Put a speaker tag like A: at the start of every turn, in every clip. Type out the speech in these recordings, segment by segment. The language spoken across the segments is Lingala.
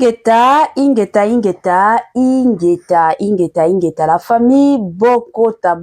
A: Ingeta, la famille, Bokota.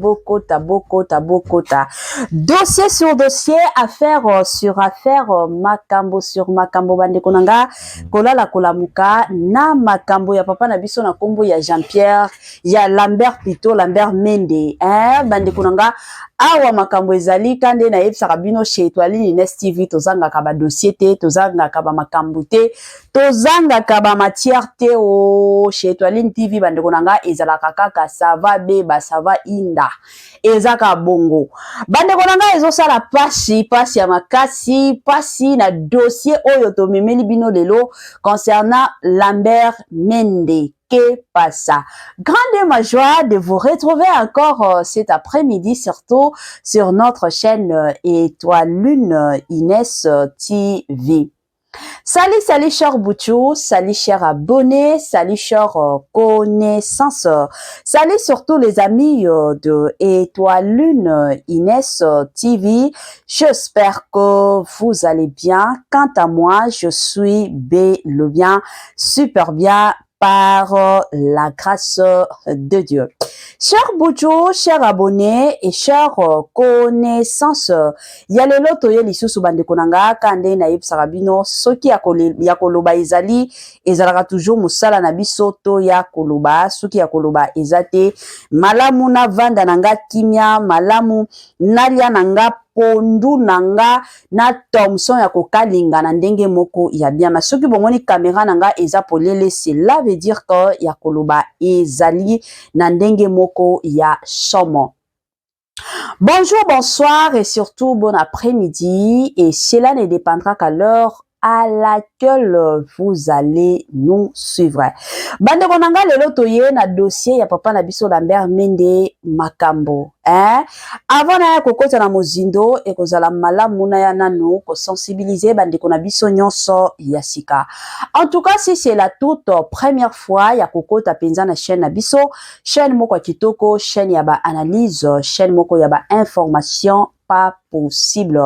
A: Dossier sur dossier, affaire sur affaire, makambo sur makambo, bande konanga, kola la kolamuka, na makambo ya papa na biso na kombo ya Jean-Pierre, ya Lambert plutôt, Lambert Mende, bande konanga, awa makambo ezali kande na yebisaka bino chez Étoile Ines TV, tozanga kaba dossier te, tozanga kaba makambo te, tozanga kaba matière te o chez Étoile TV bande konanga ezalaka kaka ça va beba ça va inda ezaka bongo bande konanga ezosala pasi ya makasi pasi na dossier oyo to memeli bino lelo concernant Lambert Mende. Que passa? Grande ma joie de vous retrouver encore cet après-midi, surtout sur notre chaîne Étoile Ines TV. Salut cher Bouchou, salut cher abonnés, salut cher connaissances, salut surtout les amis de Étoile Ines TV. J'espère que vous allez bien. Quant à moi, je suis bien, super bien, par la grâce de Dieu. Chers Boudjou, chers abonnés et chers connaissances, yalelo toye lisusu bande konanga kande na yeb sarabino soki ya koloba ezali ezalaka toujours musala na biso to ya koloba soki ya koloba ezate malamu na vanda nanga kimia malamu nalia nanga pondu nanga na Thomson ya kokalinga na ndenge moko ya bien masoki bomoni caméra nanga eza polele cela veut dire que ya koloba ezali na ndenge moko ya somo. Bonjour, bonsoir et surtout bon après-midi et cela ne dépendra qu'à l'heure à laquelle vous allez nous suivre. Bande konanga lelo toye na dossier ya papa na biso Lambert Mende makambo. Avant na kokota na mozindo e kozala malamu na ya nano ko sensibiliser bande kona biso nyonso ya sika. En tout cas, si c'est la toute première fois ya kokota penza na chaîne na biso, chaîne moko kitoko, chaîne ya ba analyse, chaîne moko ya ba information pas possible.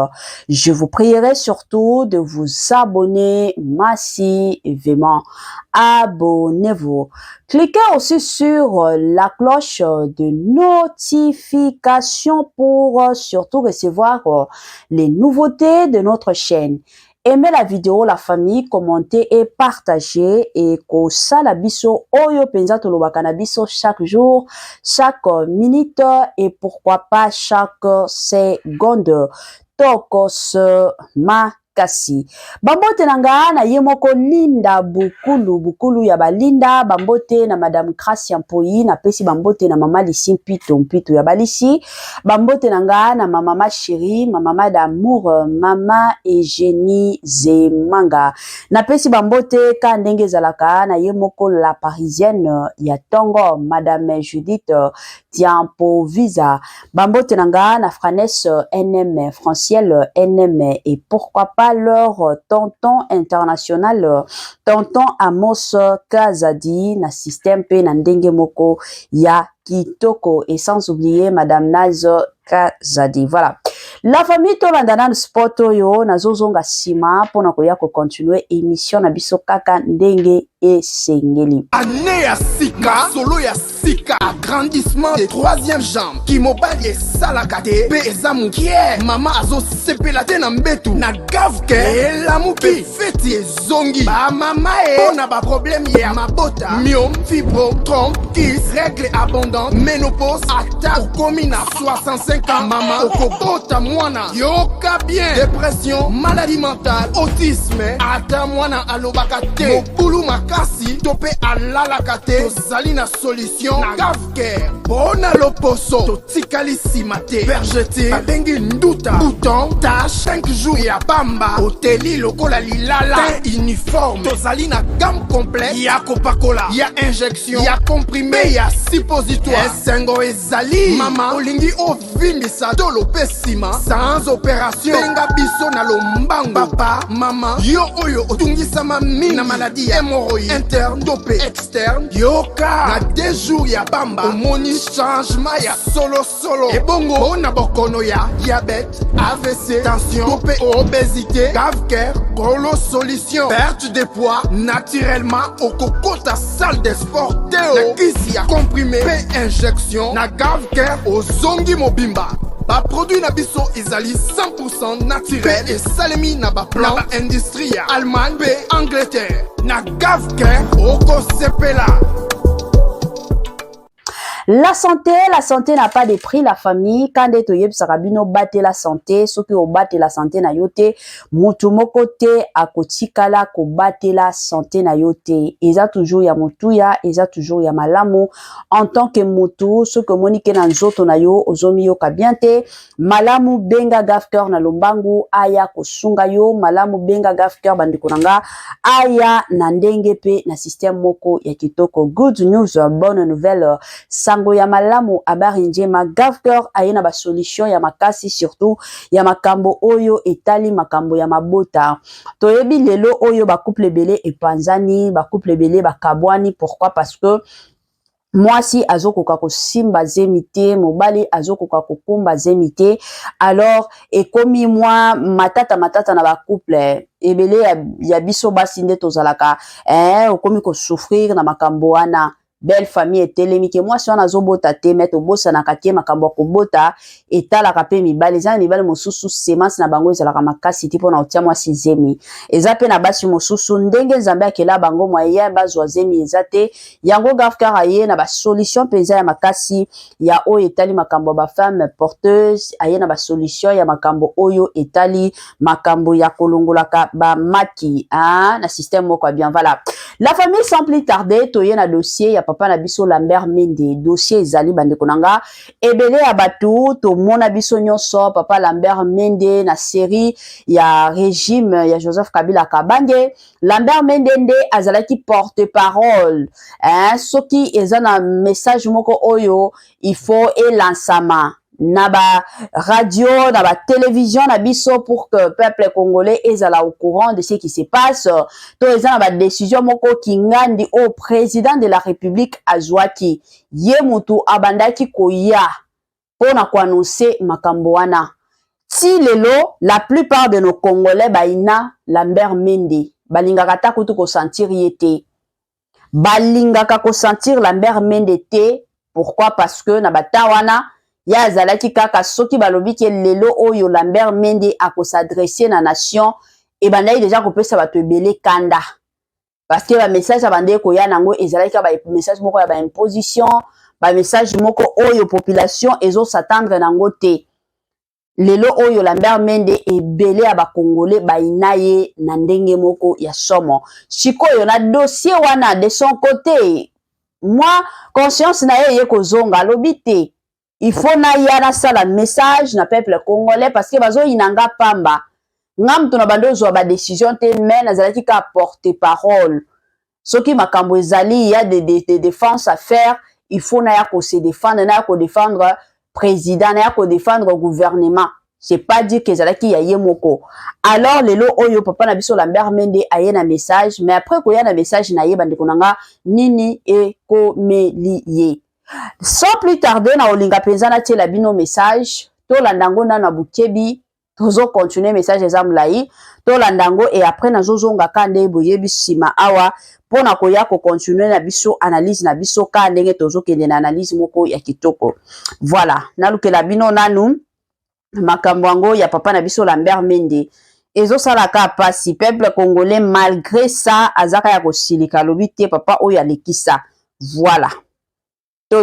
A: Je vous prierai surtout de vous abonner massivement. Abonnez-vous. Cliquez aussi sur la cloche de notification pour surtout recevoir les nouveautés de notre chaîne. Aimez la vidéo, la famille, commentez et partagez et ko sala biso oyo penza tolobaka na biso chaque jour, chaque minute et pourquoi pas chaque seconde. Tokos makasi. Bambote nanga na yemoko linda bukulu ya balinda bambote na madame Gracia Mpoyi na pesi bambote na mama Lisi Mpito ya balisi bambote nanga na mama chérie mama d'amour mama Eugénie Zemanga na pesi bambote ka ndenge zalaka na yemoko la parisienne ya Tongo madame Judith Tiampo Visa bambote nanga na Franesse NM Franciel NM et pourquoi pas leur tonton international tonton Amos Kazadi na système pe na ndenge moko ya kitoko et sans oublier madame Nazo Kazadi. Voilà. La famille tolandana no sport yo na zozonga sima pona koya ko continuer émission na biso kaka ndenge et sengeli.
B: Année ya sika, solo ya sika, agrandissement des troisième jambe, qui mobile et salakate, pe ezamukie, mama azo sepelate na mbetu, na gavke, e lamuki, feti e zongi, ba mama e, on a ba problème ya mabota, myome, fibro, trompe, kiss, règle abondante, ménopause, ata, okomi na 65 ans, mama, okobota mwana, yoka bien, dépression, maladie mentale, autisme, ata mwana alobakate, mokulu makasi, tope alalakate, tozali na solution, na gavke, bona loposo, totikali simate, vergete, babengi nduta, bouton, tache, 5 jours ya bamba, hoteli lokola lilala, teint uniforme, tozali na gamme complète, ya copacola, ya injection, ya comprimé, ya suppositoire, esengo ezali, mama, olingi ovindisa dolo pesima, sans opération, benga biso na lombango, papa, mama, yo oyo otungisama mina maladie, hémorroïde, interne, dopé, externe, yoka, na 2 jours ya bamba, omoni changement ya solo, et bongo, on a bokono ya, diabète, AVC, tension, dopé, obésité, gavker, Golo Solution, perte de poids naturellement au coco ta salle de sport Théo. Kisi a comprimé, P injection, na Gave Care au Zongi Mobimba. Ba produit na biso ezali 100% naturel et salemi na ba plan na industrie Allemagne pe Angleterre. Na Gave Care oko sepela.
A: La santé n'a pas de prix, la famille. Quand tu yeb sarabino bate la santé, ce qui au bate la santé na yote, mutu moko te akotikala ko bate la santé na yote. Eza toujours ya mutuya, eza toujours ya malamu. En tant que mutu, ce que monike na nzoto na yo, ozomi yo kabiente, malamu benga Gave Care na lombangu, aya kosunga yo, malamu benga Gave Care bandikonanga, aya na ndenge pe na système moko ya kitoko. Good news, bonne nouvelle. Sango ya malamu habari njema. Gave Care ayena ba solution ya makasi, surtout ya makambo oyo etali makambo ya mabota. Toyebi lelo oyo ba couple belé epanzani, ba couple belé ba kabwani. Pourquoi? Parce que mwasi azokoka kosimba zemite, mobali azokoka kokumba zemite. Alors ekomi mwa matata na ba couple ebele ya biso basi nde tozalaka okomi ko souffrir na makambo wana. Belle famille etelemi ke mwasi wana azobota te meto bosa na katie makambo kobota etalaka pe mibali eza mibali mosusu semence na bango ezalaka makasi tipo na otia mwasi zemi eza pe na basi mosusu ndenge Nzambe akela bango moyen bazwa zemi eza te yango Gave Care aye na ba solution penza ya makasi ya oyo etali makambo ba femme porteuse aye na ba solution ya makambo oyo etali makambo ya kolongolaka ba maki na système moko bien voilà. La famille sans plus tarder toye na dossier ya papa na biso Lambert Mende. Dossier ezali bandeko nanga ebele ya batu to mona biso nyonso papa Lambert Mende na série ya régime ya Joseph Kabila Kabange. Lambert Mende nde azalaki porte-parole soki eza na message moko oyo il faut elansama na ba radio, na ba télévision na biso pour que peuple congolais ezala au courant de ce qui se passe. To eza na ba décision moko kingandi au président de la République azwaki ye mutu abandaki koya pona ko annoncer makambo wana. Ti lelo la plupart de nos Congolais baina Lambert Mende balingaka ta kutu ko sentir yete. Balingaka ko sentir Lambert Mende te. Pourquoi? Parce que na batawana ya zalaki kaka soki balobi ke lelo oyo Lambert Mende ako s'adresser na nation et bandai déjà kopesa bato ebele kanda parce que ba message abande ko ya nango ezalaki ba message moko ya ba imposition ba message moko oyo population ezo s'attendre nango te lelo oyo Lambert Mende ebele ya ba congolais ba inaye na ndenge moko ya somo sikoyo na dossier wana de son côté moi conscience na ye kozonga lobite. Il faut na yana sala message na peuple congolais parce que bazo inanga pamba. Ngam to na bando zo ba décision te mais na zalaki ka porter parole. Soki makambo ezali ya des défenses à faire, il faut na ya ko se défendre, na ya ko défendre président, na ya ko défendre gouvernement. C'est pas dire que zalaki ya yemoko. Alors lelo oyo papa na biso Lambert Mende aye na message mais après ko ya na message na ye bande konanga nini e ko meliye. Sans plus tarder na olinga penza na tie la bino message to landango na bukebi tozo continuer message ezamulai to landango et après na zozonga kande boyebi sima awa pona koya ko continuer na biso analyse na biso ka ndenge tozo kende na analyse moko ya kitoko. Voilà na lukela bino nanu makambo yango ya papa na biso Lambert Mende ezo salaka pasi peuple congolais malgré ça azaka ya kosilika lobite papa oyo alekisa. Voilà.
C: La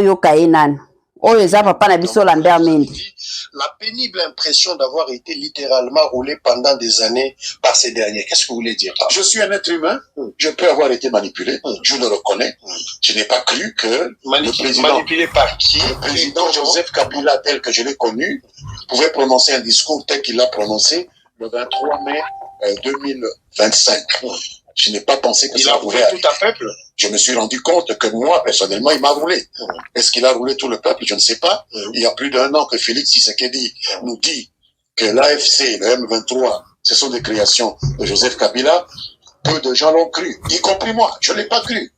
C: pénible impression d'avoir été littéralement roulé pendant des années par ces derniers. Qu'est-ce que vous voulez dire? Je suis un être humain, je peux avoir été manipulé, je le reconnais. Je n'ai pas cru que le président, manipulé par qui? Le président Joseph Kabila, tel que je l'ai connu, pouvait prononcer un discours tel qu'il l'a prononcé le 23 mai 2025. Je n'ai pas pensé que ça pouvait arriver. Tout un peuple. Je me suis rendu compte que moi, personnellement, il m'a roulé. Est-ce qu'il a roulé tout le peuple? Je ne sais pas. Il y a plus d'un an que Félix Tshisekedi nous dit que l'AFC, le M23, ce sont des créations de Joseph Kabila. Peu de gens l'ont cru, y compris moi. Je ne l'ai pas cru.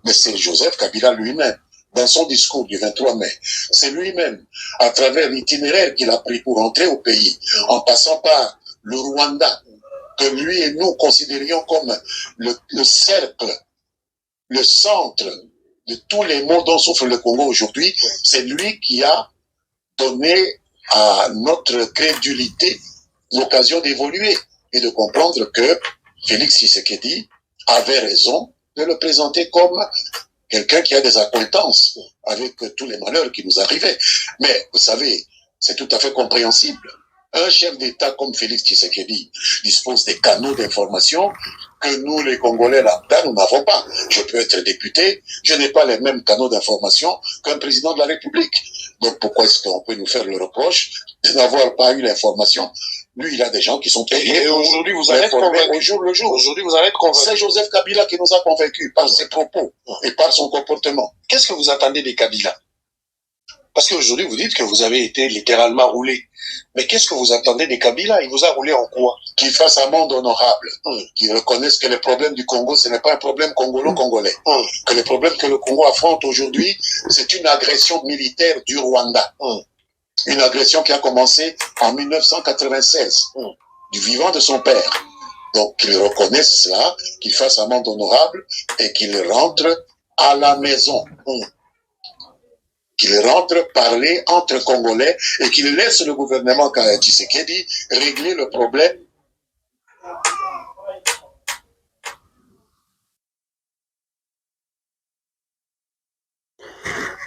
C: Mais c'est Joseph Kabila lui-même, dans son discours du 23 mai. C'est lui-même, à travers l'itinéraire qu'il a pris pour entrer au pays, en passant par le Rwanda, que lui et nous considérions comme le cercle, le centre de tous les maux dont souffre le Congo aujourd'hui. C'est lui qui a donné à notre crédulité l'occasion d'évoluer et de comprendre que Félix Tshisekedi avait raison de le présenter comme quelqu'un qui a des acquaintances avec tous les malheurs qui nous arrivaient. Mais vous savez, c'est tout à fait compréhensible. Un chef d'État comme Félix Tshisekedi dispose des canaux d'information que nous, les Congolais lambda, nous n'avons pas. Je peux être député, je n'ai pas les mêmes canaux d'information qu'un président de la République. Donc pourquoi est-ce qu'on peut nous faire le reproche de n'avoir pas eu l'information? Lui, il a des gens qui sont payés.
D: Et aujourd'hui, vous allez être convaincu.
C: Au jour le jour.
D: Aujourd'hui, vous allez être convaincu.
C: C'est Joseph Kabila qui nous a convaincus par ses propos et par son comportement.
D: Qu'est-ce que vous attendez des Kabila? Parce qu'aujourd'hui, vous dites que vous avez été littéralement roulé. Mais qu'est-ce que vous attendez des Kabila? Il vous a roulé en quoi?
C: Qu'il fasse un monde honorable, qu'il reconnaisse que les problèmes du Congo, ce n'est pas un problème congolo-congolais. Que les problèmes que le Congo affronte aujourd'hui, c'est une agression militaire du Rwanda. Une agression qui a commencé en 1996, du vivant de son père. Donc qu'il reconnaisse cela, qu'il fasse un monde honorable et qu'il rentre à la maison. Qu'il rentre parler entre Congolais et qu'il laisse le gouvernement Tshisekedi régler le problème.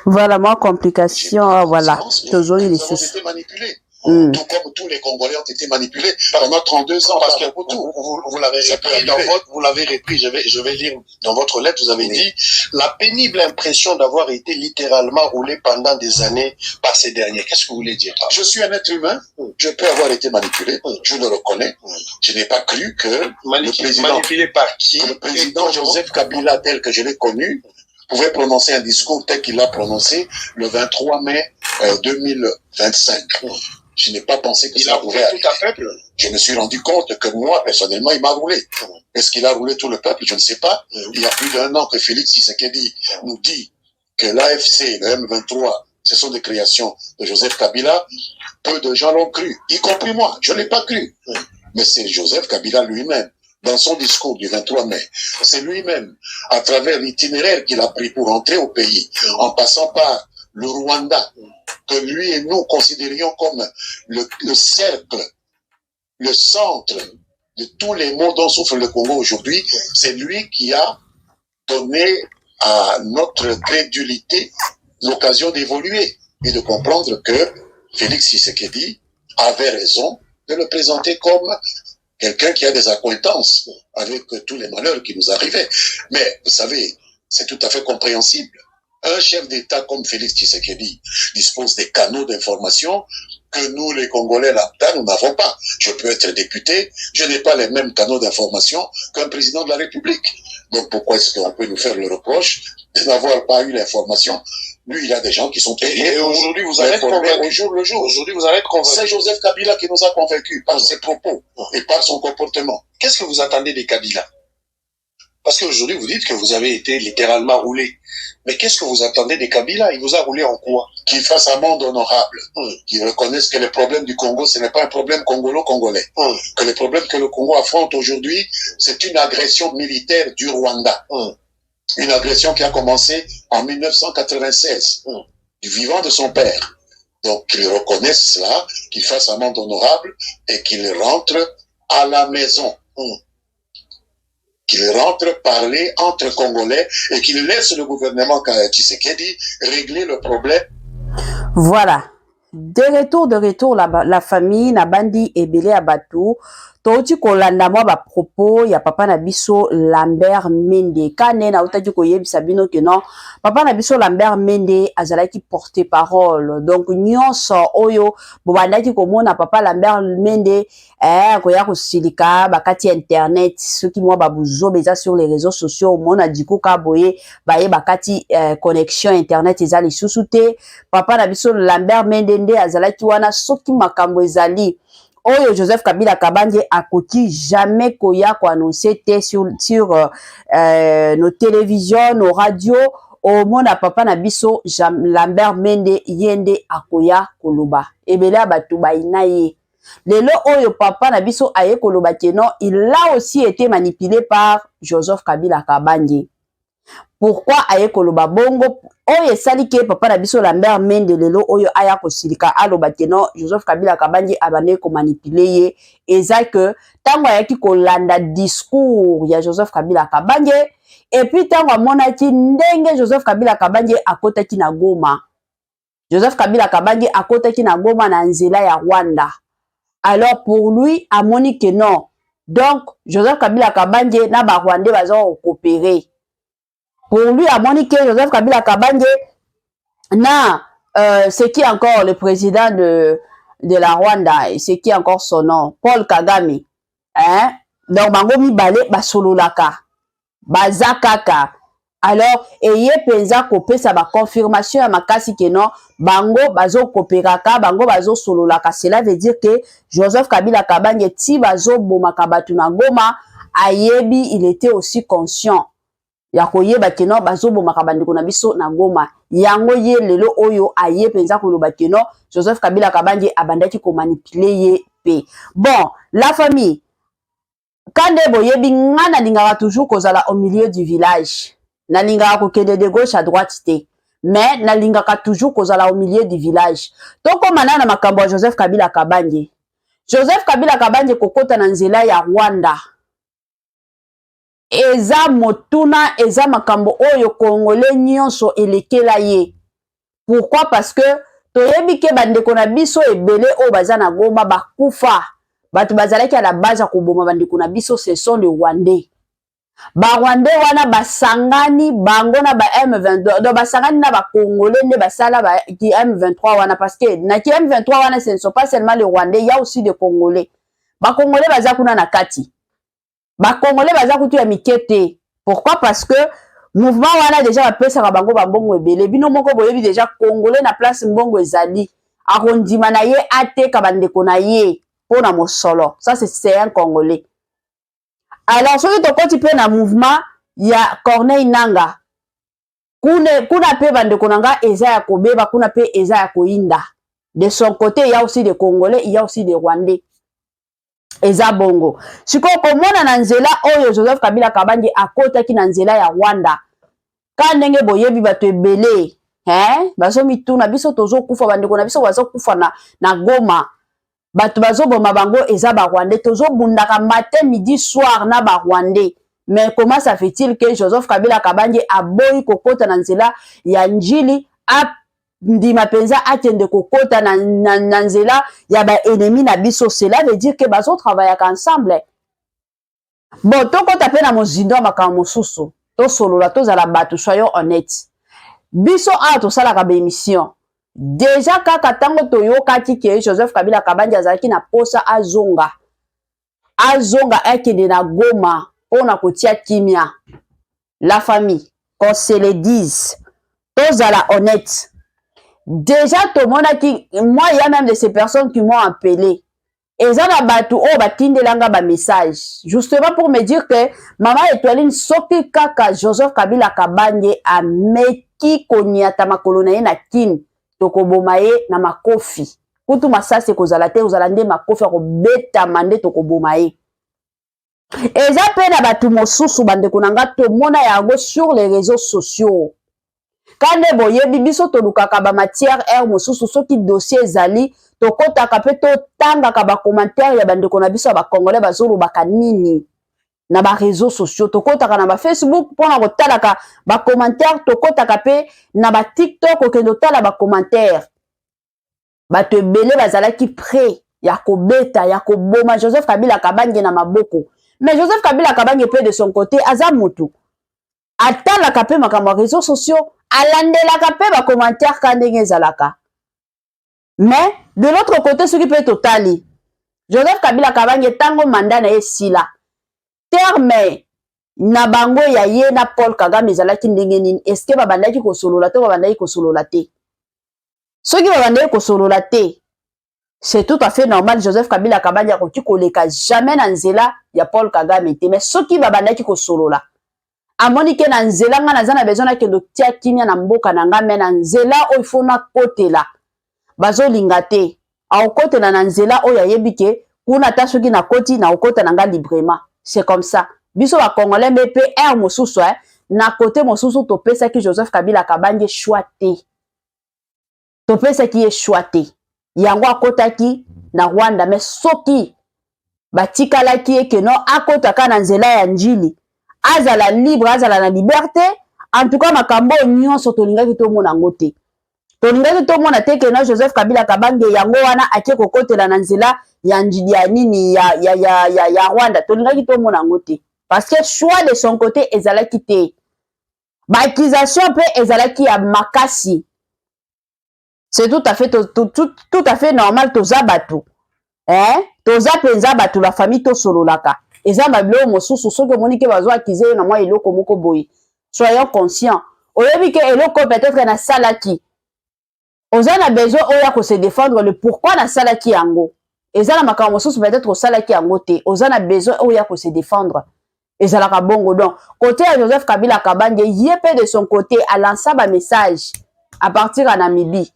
A: Voilà, moi, complication, voilà. Toujours, il est
C: Nous avons été manipulés. Tout comme tous les Congolais ont été manipulés pendant 32 ans.
D: Parce que vous l'avez repris vous l'avez repris, je vais lire dans votre lettre, vous avez dit la pénible impression d'avoir été littéralement roulé pendant des années par ces derniers. Qu'est-ce que vous voulez dire?
C: Je suis un être humain, je peux avoir été manipulé, je le reconnais. Je n'ai pas cru que le président,
D: manipulé par qui?
C: Le président Joseph Kabila, tel que je l'ai connu, pouvait prononcer un discours tel qu'il l'a prononcé le 23 mai 2025. Je n'ai pas pensé que ça pouvait arriver.
D: Tout un peuple.
C: Je me suis rendu compte que moi, personnellement, il m'a roulé. Est-ce qu'il a roulé tout le peuple? Je ne sais pas. Il y a plus d'un an que Félix Tshisekedi nous dit que l'AFC, le M23, ce sont des créations de Joseph Kabila. Peu de gens l'ont cru, y compris moi. Je ne l'ai pas cru. Mais c'est Joseph Kabila lui-même, dans son discours du 23 mai, c'est lui-même, à travers l'itinéraire qu'il a pris pour entrer au pays, en passant par le Rwanda, que lui et nous considérions comme le cercle, le centre de tous les maux dont souffre le Congo aujourd'hui, c'est lui qui a donné à notre crédulité l'occasion d'évoluer et de comprendre que Félix Tshisekedi avait raison de le présenter comme quelqu'un qui a des acquaintances avec tous les malheurs qui nous arrivaient. Mais vous savez, c'est tout à fait compréhensible. Un chef d'État comme Félix Tshisekedi dispose des canaux d'information que nous, les Congolais lambda, nous n'avons pas. Je peux être député, je n'ai pas les mêmes canaux d'information qu'un président de la République. Donc pourquoi est-ce qu'on peut nous faire le reproche de n'avoir pas eu l'information? Lui, il a des gens qui sont payés.
D: Et aujourd'hui, vous allez être convaincu.
C: Au jour le jour.
D: Aujourd'hui, vous allez être convaincu.
C: C'est Joseph Kabila qui nous a convaincus par ses propos et par son comportement.
D: Qu'est-ce que vous attendez des Kabila? Parce qu'aujourd'hui, vous dites que vous avez été littéralement roulé. Mais qu'est-ce que vous attendez des Kabila? Il vous a roulé en quoi?
C: Qu'il fasse un monde honorable. Qu'il reconnaisse que les problèmes du Congo, ce n'est pas un problème congolo-congolais. Que les problèmes que le Congo affronte aujourd'hui, c'est une agression militaire du Rwanda. Une agression qui a commencé en 1996, du vivant de son père. Donc qu'il reconnaisse cela, qu'il fasse un monde honorable et qu'il rentre à la maison. Qu'il rentre parler entre Congolais et qu'il laisse le gouvernement Tshisekedi régler le problème.
A: Voilà. De retour, la famille na bandi ebele ya batu. Touti kolanda mwa ba propos ya papa na biso Lambert Mende. Kane na utaki koyebisa bino ke non, papa na biso Lambert Mende azalaki porter parole. Donc nyonso oyo bobandaki komona papa Lambert Mende koya kosilika bakati internet soki mwa babuzo beza sur les réseaux sociaux mona diko ka boye baye bakati connexion internet ezali lisusu te. Papa na biso Lambert Mende nde azalaki wana soki makambo ezali oyo Joseph Kabila Kabange akoki jamais koya ko annoncer te sur nos télévisions, nos radios au mona papa na biso Lambert Mende yende akoya koloba ebele batu baina ye Lelo oyo papa na biso aye koloba ke non, il a aussi été manipulé par Joseph Kabila Kabange. Pourquoi aye koloba bongo? Oyo esali ke papa na biso Lambert Mende lelo oyo aya kosilika aloba ke non, Joseph Kabila Kabange abane ko manipuler ye. Eza que tango ayaki kolanda discours ya Joseph Kabila Kabange, et puis tango amonaki ndenge Joseph Kabila Kabange akotaki na Goma. Joseph Kabila Kabange akotaki na Goma na nzela ya Rwanda. Alors pour lui, amoni que non. Donc Joseph Kabila Kabange na ba Rwandais bazo coopérer. Pour lui, amoni que Joseph Kabila Kabange na c'est qui encore le président de la Rwanda, et c'est qui encore son nom, Paul Kagame. Hein? Donc bango mibale basololaka. Bazakaka. Alors, eye penza kopesa ba confirmation ya makasi que non, bango bazo kopéraka, bango bazo sololaka. Cela veut dire que Joseph Kabila Kabange ti bazo bomaka batu na Goma, ayebi il était aussi conscient. Ya koyeba ke non bazo bomaka bandeko na biso na Goma. Yango ye lelo oyo aye penza koloba ke non, Joseph Kabila Kabange abandaki ko manipuler ye pe. Bon, la famille quand boyebi ngana lingaka toujours kozala au milieu du village. Na lingaka kokende de gauche à droite te. Mais na lingaka toujours kozala au milieu du village. Toko manana makambo ya Joseph Kabila Kabange. Joseph Kabila Kabange kokota na nzela ya Rwanda. Eza motuna, eza makambo oyo Congolais nyonso elekela ye. Pourquoi? Parce que toyebi ke bandeko na biso ebele o baza na Goma bakufa. Batu bazalaki à la base ya koboma bandeko na biso, ce sont les Rwandais. Ba Rwandais wana basangani bango na ba M23, do basangani na ba Congolais ne basala ba ki M23 wana, parce que na ki M23 wana ce ne sont pas seulement les Rwandais, il y a aussi des Congolais. Ba Congolais baza kuna na kati. Ba Congolais baza kutu ya mikete. Pourquoi? Parce que mouvement wana déjà bapesa ka bango bambongo ebele. Bino moko boyebi déjà Congolais na place mbongo ezali. Arondima na ye ate ka bandeko na ye. Pona mosolo. Ça c'est un Congolais. Alors soki tokoti pe na mouvement ya Corneille Nanga. Kuna pe bandeko nanga eza ya kobeba, kuna pe eza ya koinda. De son côté, il y a aussi des Congolais, il y a aussi des Rwandais. Eza bongo. Siko komona na nzela oyo Joseph Kabila Kabange akotaki na nzela ya Rwanda. Ka ndenge boyebi bato ebele, bazo mituna biso tozo kufa bandeko na biso bazo kufa na Goma. Bato bazo boma bango eza ba Rwandais, tozo bundaka matin midi soir na ba Rwandais. Mais comment ça fait-il que Joseph Kabila Kabange aboyi kokota na nzela ya njili ndima penza atende kokota na nzela ya ba ennemi na biso? Cela veut dire que bazo travailler ensemble. Bon, tokota pe na mozindo makambo mosusu, to solola to zala bato, soyons honnêtes. Biso a to sala ka ba émission. Déjà kaka tango toyokaki ke Joseph Kabila Kabange azalaki na posa azonga ekende na Goma pona kotia kimia. La famille, qu'on se le dise, tozala honnête. Déjà tout le monde a dit, moi il y a même de ces personnes qui m'ont appelé. Et ça na batu o batinde langa ba message. Justement pour me dire que maman Étoiline soki kaka Joseph Kabila Kabange a meki konyata makolo na ye na kin. Tokobomaye na makofi. Kutu masase kozala te ozala nde makofi ko beta mande tokobomaye. Eza pe na batu mosusu bandeko nanga to mona yango sur les réseaux sociaux. Kande boyebi biso tolukaka ba matière air mosusu soki dossier ezali tokotaka pe to tangaka ba commentaire ya bandeko na biso ba Congolais bazolo baka nini na ba réseaux sociaux, tokotaka na ba Facebook pona kotalaka ba commentaire, tokotaka pe na ba TikTok okendo tala ba commentaire. Bato ebele bazalaki prêt ya kobeta ya koboma Joseph Kabila Kabange na maboko. Mais Joseph Kabila Kabange pe de son côté aza mutu atalaka pe makambo réseaux sociaux, alandelaka pe ba commentaire kandenge ezalaka. Mais de l'autre côté ce qui peut totali Joseph Kabila Kabange tango mandat na esila terme na bango ya ye na Paul Kagame ezalaki ndenge nini? Est-ce que babandaki kosolola te babandaki kosolola te? Soki babandaki kosolola te, c'est tout à fait normal. Joseph Kabila Kabange akoki koleka jamais na nzela ya Paul Kagame te. Mais soki babandaki kosolola amoni ke na nzela nga naza na besoin na kendo tia kimia na mboka na nga, mais na nzela o ifo na kotela bazolinga te aokotela na nzela oyo ayebi ke kuna ta soki na koti na okota nanga librement. C'est comme ça. Biso ba Congolais mpe air mosusu na côté mosusu topesaki Joseph Kabila Kabange choix te. Topesaki ye choix te. Yango akotaki na Rwanda mais soki batikalaki ye ke no akotaka na nzela ya njili azala libre azala na liberté en tout cas makambo nyonso tolingaki tomona ngo te. Tolingaki tomona te ke no Joseph Kabila Kabange yango wana ake kokotela na nzela ya njili ya nini ya Rwanda tolingaki tomona ngo te parce que choix de son côté ezalaki te. Ba accusation pe ezalaki ya makasi. C'est tout à fait normal toza batu. Toza penza batu la famille to sololaka. Eza bablo mosusu soki monike bazo accuser na moi eloko moko boye. Soyons conscients. Oyebi ke eloko peut-être na salaki. Oza na besoin oya ko se défendre le pourquoi na salaki yango. Eza na makambo mosusu peut-être o salaki yango te. Oza na besoin oya ko se défendre. Ezalaka bongo donc. Côté à Joseph Kabila Kabange, yepé de son côté a lancé un message à partir en Namibie.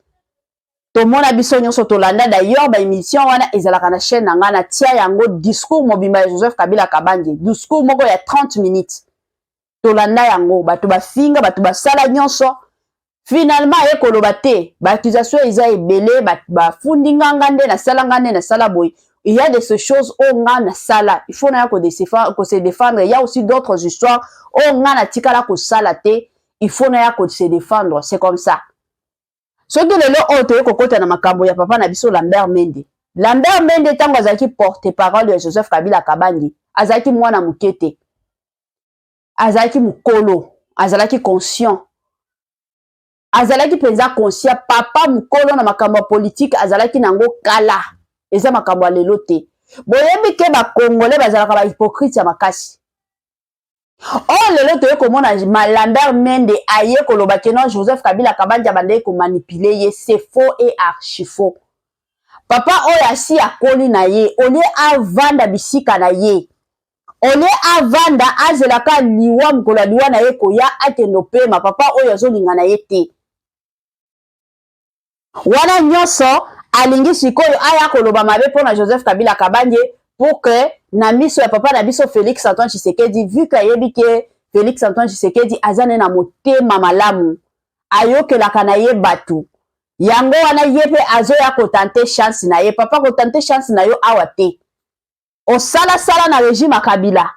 A: Tout le monde a biso nyonso tolanda d'ailleurs ba émission wana ezalaka na chaîne nanga na tia yango discours mobimba ya Joseph Kabila Kabange. Discours moko ya 30 minutes. Tolanda yango batu ba finga batu ba sala nyonso. Finalement ekoloba te ba accusation eza ebele ba fundinga ngande na sala ngande na sala boy. Il y a de ces choses au na sala. Il faut na ko se défendre. Il y a aussi d'autres histoires au na tikala ko sala te. Il faut na ko se défendre. C'est comme ça. Ce que le autre kokota na makambo ya papa na biso Lambert Mende. Lambert Mende tango azaki porte-parole de Joseph Kabila Kabange. Azaki mwana mukete. Azaki mukolo. Azalaki conscient. Azalaki penza conscient. Papa mukolo na makambo politique. Azalaki nango kala. Eza makambo ya lelo te. Boyebi ke ba Congolais bazalaka ba hypocrite ya makasi. Oh lelo to komona Lambert Mende aye koloba ke non Joseph Kabila Kabange abandé ko manipuler ye, c'est faux et archi faux. Papa oya si akoli na ye, ole avanda bisika na ye. Ole avanda azelaka liwa mkola liwa na ye koya akendo pema papa oya zo linga na ye te. Wana nyonso alingi sikoyo aya koloba mabe pona Joseph Kabila Kabange pour que na miso ya papa na biso Félix Antoine Tshisekedi vu que yebi ke Félix Antoine Tshisekedi azane na motema malamu ayokelaka na ye batu yango wana yepe azo ya kotante chance na ye papa kotante chance na yo awa te osala sala na régime ya Kabila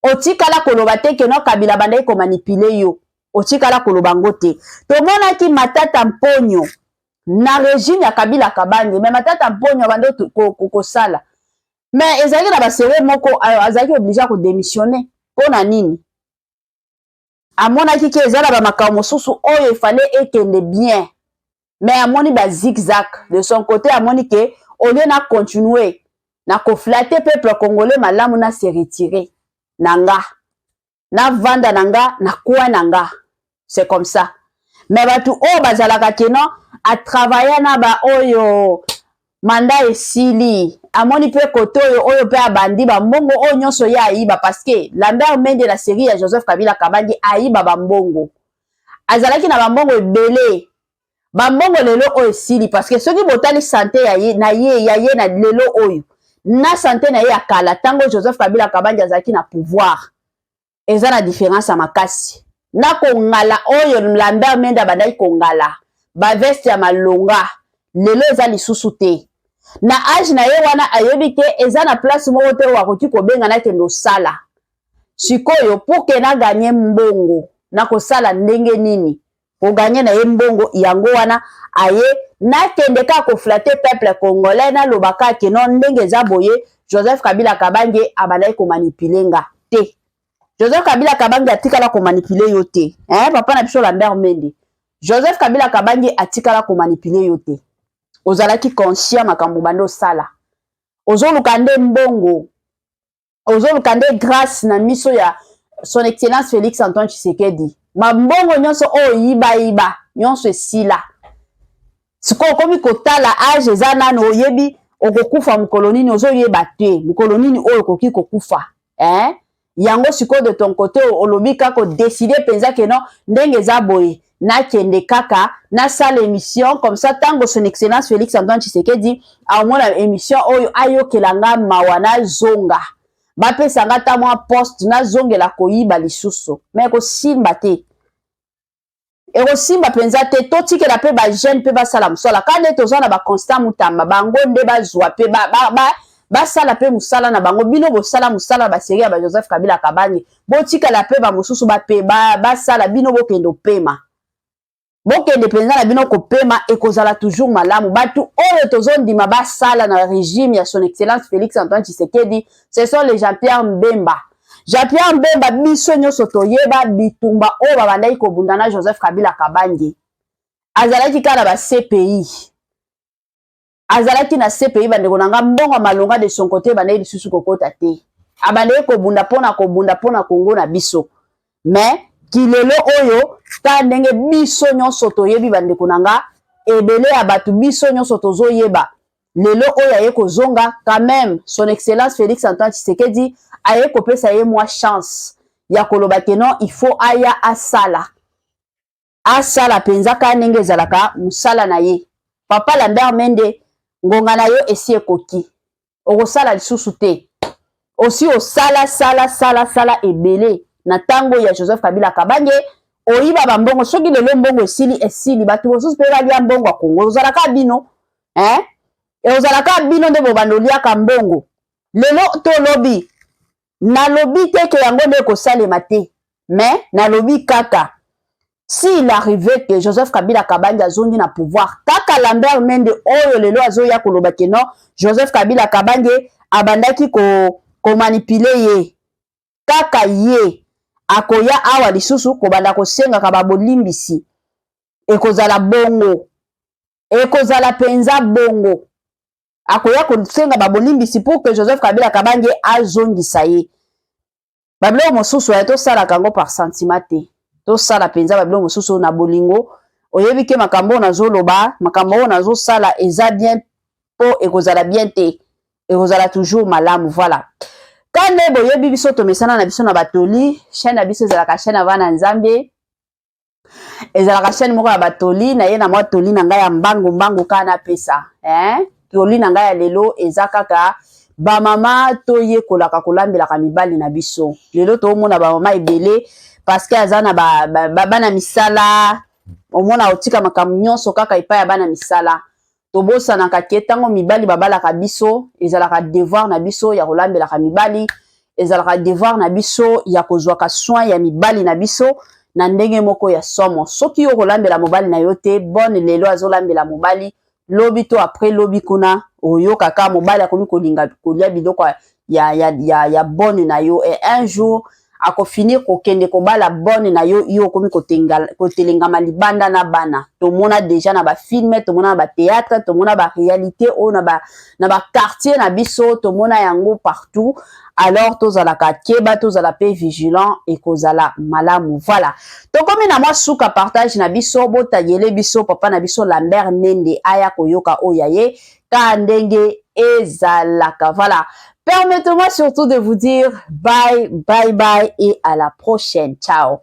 A: otikala koloba te ke no Kabila bandai ko manipuler yo otikala koloba ngote tomona ki Matata Mponyo na régime ya Kabila Kabange mais Matata Mponyo bando ko sala mais ezali na basere moko azaki obligé ko démissionner pona nini amona ki ke ezala ba makambo mosusu oyo fallait ekende bien mais amoni ba zigzag de son côté amoni ke au lieu na continuer na ko flatter peuple congolais malamu na se retirer nanga na vanda nanga na kwa nanga c'est comme ça mais batu o bazalaka keno a travailler na ba oyo manda esili amoni pe koto oyo pe abandi ba mbongo oyo nyonso ya ayiba parce que Lambert Mende la série ya Joseph Kabila Kabange ayiba ba mbongo azalaki na ba mbongo ebele ba mbongo lelo oyo esili parce que soki botali santé ya ye na lelo oyo na santé na ye akala tango Joseph Kabila Kabange azalaki na pouvoir eza na différence ya makasi na kongala oyo Lambert Mende bandai kongala ba veste ya malonga lelo eza lisusu te na age na ye wana ayebi ke eza na place moko te wakoki kobenga na kendo sala sikoyo pour que na gagner mbongo na kosala ndenge nini ko gagner na ye mbongo yango wana aye na kende ka ko flatter peuple congolais na lobaka ke non ndenge za boye Joseph Kabila Kabange abandai ko manipuler nga te Joseph Kabila Kabange atikala ko manipuler yo te papa na biso Lambert Mende Joseph Kabila Kabange atikala ko manipuler yo te ozalaki conscient makambo bando sala ozolukande mbongo ozolukande grâce na miso ya son excellence Félix Antoine Tshisekedi mambongo nyonso yiba nyonso esila siko komi kotala age eza nano oyebi okokufa mukolonini ozoyeba te mukolonini oyo koki kokufa yango siko de ton côté olobi kako décider penza que non ndenge za boye na kende kaka na salle émission comme ça tango son excellence Félix Antoine Tshisekedi a mona émission oyo ayokelanga mawana zonga bapesa nga ta mwa poste na zongela koyiba lisusu mais ko simba te eko simba penza te totikela pe ba jeune pe basala musala kande tozana ba Constant Mutamba bango nde bazwa pe basala pe musala na bango bino bosala musala ba série ya ba Joseph Kabila Kabange botikela pe ba mususu ba pe basala bino bokendo pema bokende penza na bino kopema ekozala toujours malamu batu oyo tozondima basala na régime ya son excellence Félix Antoine Tshisekedi ce sont les Jean-Pierre Mbemba biso nyonso toyeba bitumba oyo babandaki kobunda na Joseph Kabila Kabange azalaki kala ba CPI azalaki na CPI bandeko nanga mbongo malonga de son côté bandeki lisusu kokota te abandeki kobunda pona Kongo na biso mais kilelo oyo ta ndenge biso nyonso toyebi bandeko nanga ebele ya batu biso nyonso tozoyeba lelo oyo aye kozonga quand même son excellence Félix Antoine Tshisekedi aye kopesa ye mwa chance ya koloba ke non il faut aya asala penza ka ndenge ezalaka musala na ye papa Lambert Mende ngonga na yo esi ekoki okosala lisusu te osi osala sala ebele na tango ya Joseph Kabila Kabange oyiba bambongo soki lelo mbongo esili batu bosusu pe balia mbongo Kongo ozalaka bino ozalaka bino nde bobandoliaka mbongo lelo tolobi nalobi te ke yango nde kosalema te mais nalobi kaka s'il arrivait que Joseph Kabila Kabange azongi na pouvoir kaka Lambert Mende oyo lelo azoya koloba ke non Joseph Kabila Kabange abandaki ko manipuler ye kaka ye akoya awa lisusu kobanda kosenga ka babolimbisi ekozala bongo ekozala penza bongo akoya kosenga babolimbisi pour que Joseph Kabila Kabange azongisa ye babilo mosusu ya tosala kango par sentiment te tosala penza babilo mosusu na bolingo oyebi ke makambo nazoloba makambo nazosala eza bien po ekozala bien te ekozala toujours malamu voilà kande boyebi biso tomesana na biso na batoli chaîne na biso ezalaka chaîne avana nzambe ezalaka chaîne moko ya batoli na ye na mwa toli na ngai ya mbangu kana pesa toli na ngai ya lelo eza kaka ba mama toyekolaka kolambelaka mibali na biso lelo toomona ba mama ebele parce que aza na bana misala omona otika makambo nyonso kaka epai ya bana misala tobosanaka ke ntango mibali babalaka biso ezalaka devoir na biso ya kolambelaka mibali ezalaka devoir na biso ya kozwaka soin ya mibali na biso na ndenge moko ya somo soki yo kolambela mobali na yo te bonne lelo azolambela mobali lobi to après lobi kuna oyo kaka mobali akomi kolinga kolia biloko ya bonne na yo et un jour akofinir kokende kobala bonne na yo yo komi kotelengama libanda na bana tomona déjà na ba film tomona na ba théâtre tomona ba réalité o na ba quartier na biso tomona yango partout alors tozalaka keba tozala pe vigilant et kozala malamu voilà tokomi na mwa suka partage na biso botayele biso papa na biso Lambert Mende aya koyoka oyaye ka ndenge ezalaka voilà. Permettez-moi surtout de vous dire bye et à la prochaine. Ciao.